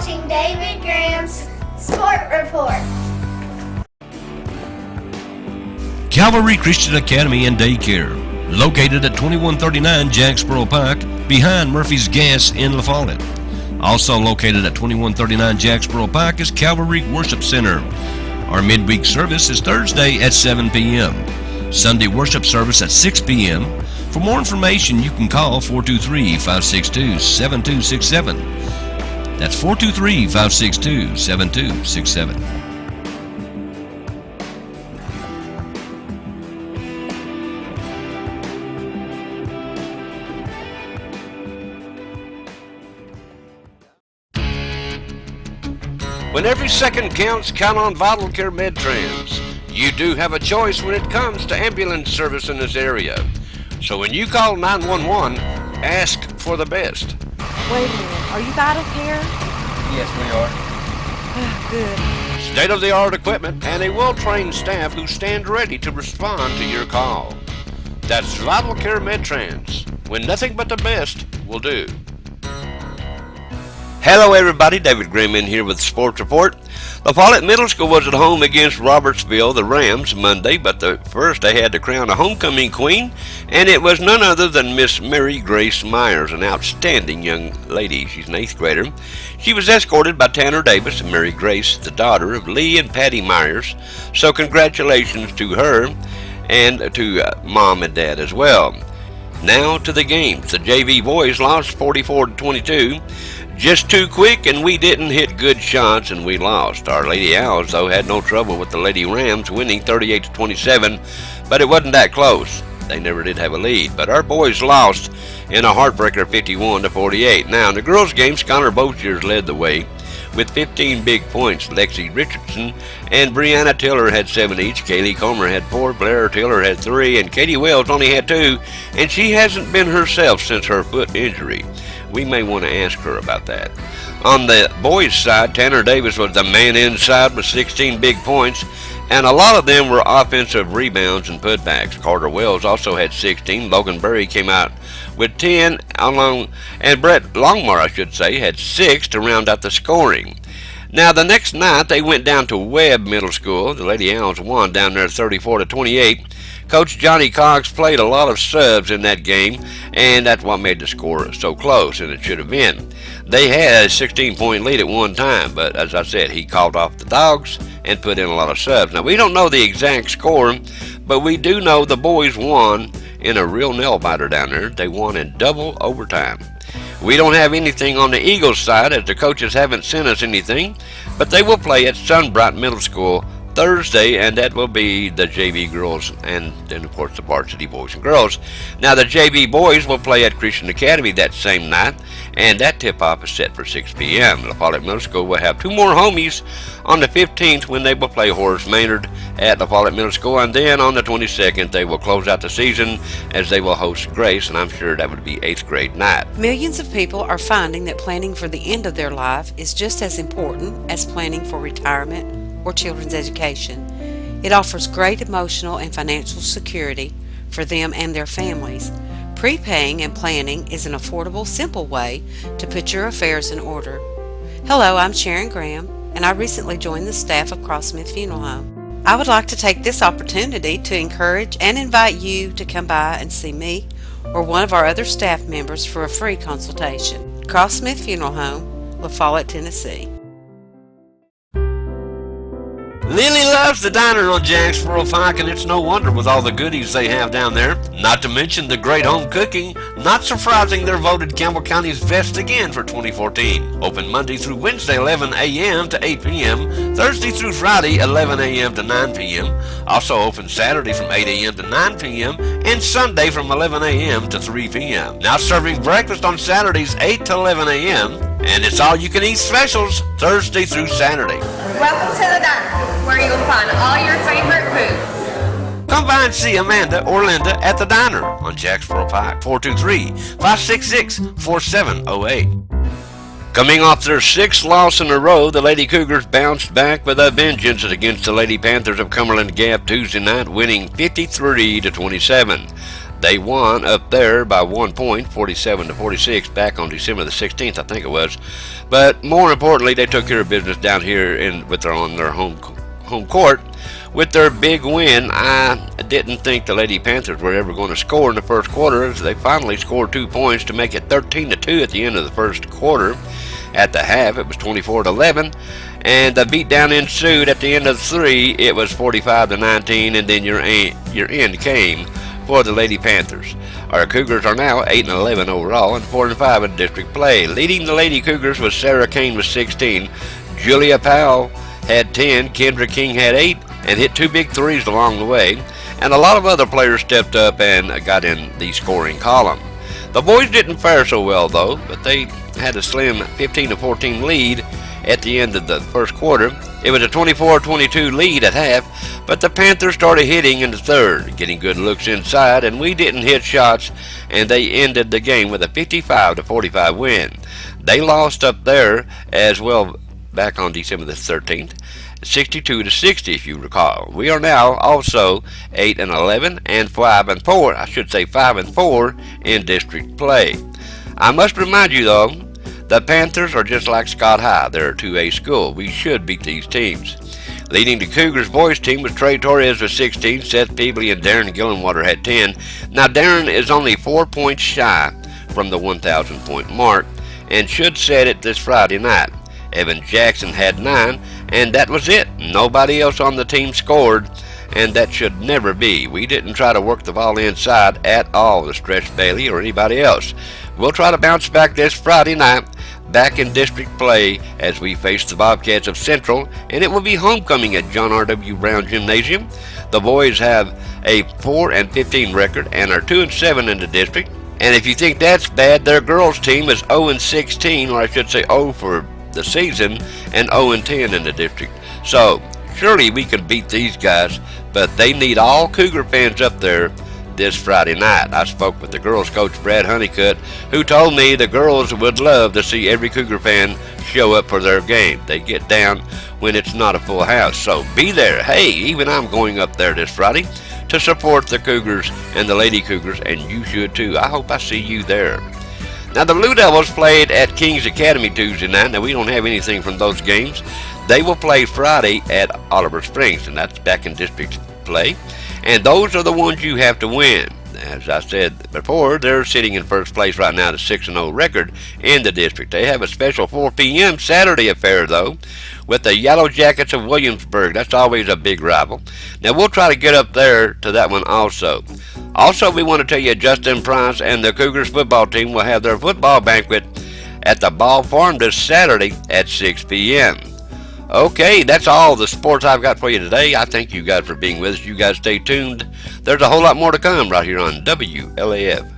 watching David Graham's Sport Report. Calvary Christian Academy and Daycare, located at 2139 Jacksboro Pike, behind Murphy's Gas in La Follette. Also located at 2139 Jacksboro Pike is Calvary Worship Center. Our midweek service is Thursday at 7 p.m. Sunday worship service at 6 p.m. For more information, you can call 423-562-7267. That's 423-562-7267. When every second counts, count on Vital Care MedTrans. You do have a choice when it comes to ambulance service in this area. So when you call 911, ask for the best. Wait a minute, are you Vital Care? Yes, we are. Good. State-of-the-art equipment and a well-trained staff who stand ready to respond to your call. That's Vital Care MedTrans, when nothing but the best will do. Hello everybody, David Graham in here with Sports Report. La Follette Middle School was at home against Robertsville, the Rams, Monday, but first they had to crown a homecoming queen, and it was none other than Miss Mary Grace Myers, an outstanding young lady. She's an 8th grader. She was escorted by Tanner Davis and Mary Grace, the daughter of Lee and Patty Myers, so congratulations to her and to Mom and Dad as well. Now to the games. The JV boys lost 44-22. Just too quick, and we didn't hit good shots, and we lost. Our Lady Owls, though, had no trouble with the Lady Rams, winning 38-27, but it wasn't that close. They never did have a lead, but our boys lost in a heartbreaker 51-48. Now, in the girls' game, Skylar Boziers led the way with 15 big points. Lexi Richardson and Brianna Tiller had 7 each. Kaylee Comer had 4, Blair Tiller had 3, and Katie Wells only had 2, and she hasn't been herself since her foot injury. We may want to ask her about that. On the boys' side, Tanner Davis was the man inside with 16 big points, and a lot of them were offensive rebounds and putbacks. Carter Wells also had 16. Logan Berry came out with 10, and Brett Longmore, I should say, had 6 to round out the scoring. Now, the next night, they went down to Webb Middle School. The Lady Owls won down there 34-28. Coach Johnny Cox played a lot of subs in that game, and that's what made the score so close, and it should have been. They had a 16-point lead at one time, but as I said, he called off the dogs and put in a lot of subs. Now, we don't know the exact score, but we do know the boys won in a real nail-biter down there. They won in double overtime. We don't have anything on the Eagles side, as the coaches haven't sent us anything, but they will play at Sunbright Middle School Thursday, and that will be the JV girls and then, of course, the varsity boys and girls. Now, the JV boys will play at Christian Academy that same night, and that tip-off is set for 6 p.m. La Follette Middle School will have 2 more homies on the 15th when they will play Horace Maynard at La Follette Middle School, and then on the 22nd they will close out the season as they will host Grace, and I'm sure that would be 8th grade night. Millions of people are finding that planning for the end of their life is just as important as planning for retirement or children's education. It offers great emotional and financial security for them and their families. Prepaying and planning is an affordable, simple way to put your affairs in order. Hello, I'm Sharon Graham, and I recently joined the staff of Crossmith Funeral Home. I would like to take this opportunity to encourage and invite you to come by and see me or one of our other staff members for a free consultation. Crossmith Funeral Home, La Follette, Tennessee. Lily loves the diner on Jacksboro Pike, and it's no wonder with all the goodies they have down there. Not to mention the great home cooking. Not surprising they're voted Campbell County's best again for 2014. Open Monday through Wednesday 11 a.m. to 8 p.m. Thursday through Friday 11 a.m. to 9 p.m. Also open Saturday from 8 a.m. to 9 p.m. and Sunday from 11 a.m. to 3 p.m. Now serving breakfast on Saturdays 8 to 11 a.m. and it's all you can eat specials Thursday through Saturday. Welcome to the diner, where you will find all your favorite foods. Come by and see Amanda or Linda at the diner on Jacksboro Pike, 423-566-4708. Coming off their 6th loss in a row, the Lady Cougars bounced back with a vengeance against the Lady Panthers of Cumberland Gap Tuesday night, winning 53-27. They won up there by 1 point, 47-46, back on December the 16th, I think it was. But more importantly, they took care of business down here on their home court with their big win. I didn't think the Lady Panthers were ever going to score in the first quarter, as they finally scored 2 points to make it 13-2 at the end of the first quarter. At the half, it was 24-11, and the beatdown ensued. At the end of 3, it was 45-19, and then your end came for the Lady Panthers. Our Cougars are now 8-11 overall and 4-5 in district play. Leading the Lady Cougars was Sarah Kane with 16. Julia Powell had 10. Kendra King had 8 and hit 2 big threes along the way. And a lot of other players stepped up and got in the scoring column. The boys didn't fare so well though, but they had a slim 15-14 lead at the end of the first quarter. It was a 24-22 lead at half, but the Panthers started hitting in the third, getting good looks inside, and we didn't hit shots, and they ended the game with a 55-45 win. They lost up there as well back on December the 13th, 62-60 if you recall. We are now also 8-11 and 5-4. I should say 5-4 in district play. I must remind you though, the Panthers are just like Scott High. They're a 2A school. We should beat these teams. Leading the Cougars boys team was Trey Torres with 16, Seth Peebley and Darren Gillenwater had 10. Now Darren is only 4 points shy from the 1,000 point mark and should set it this Friday night. Evan Jackson had 9, and that was it. Nobody else on the team scored, and that should never be. We didn't try to work the ball inside at all with Stretch Bailey or anybody else. We'll try to bounce back this Friday night, back in district play as we face the Bobcats of Central, and it will be homecoming at John R.W. Brown Gymnasium. The boys have a 4-15 record and are 2-7 in the district. And if you think that's bad, their girls team is 0-16, or I should say 0 for the season, and 0-10 in the district. So surely we can beat these guys, but they need all Cougar fans up there this Friday night. I spoke with the girls coach Brad Honeycutt, who told me the girls would love to see every Cougar fan show up for their game. They get down when it's not a full house, so be there. Hey, even I'm going up there this Friday to support the Cougars and the Lady Cougars, and you should too. I hope I see you there. Now the Blue Devils played at Kings Academy Tuesday night. Now we don't have anything from those games. They will play Friday at Oliver Springs, and that's back in district play. And those are the ones you have to win. As I said before, they're sitting in first place right now, the 6-0 record in the district. They have a special 4 p.m. Saturday affair, though, with the Yellow Jackets of Williamsburg. That's always a big rival. Now, we'll try to get up there to that one also. Also, we want to tell you Justin Price and the Cougars football team will have their football banquet at the Ball Farm this Saturday at 6 p.m. Okay, that's all the sports I've got for you today. I thank you guys for being with us. You guys stay tuned. There's a whole lot more to come right here on WLAF.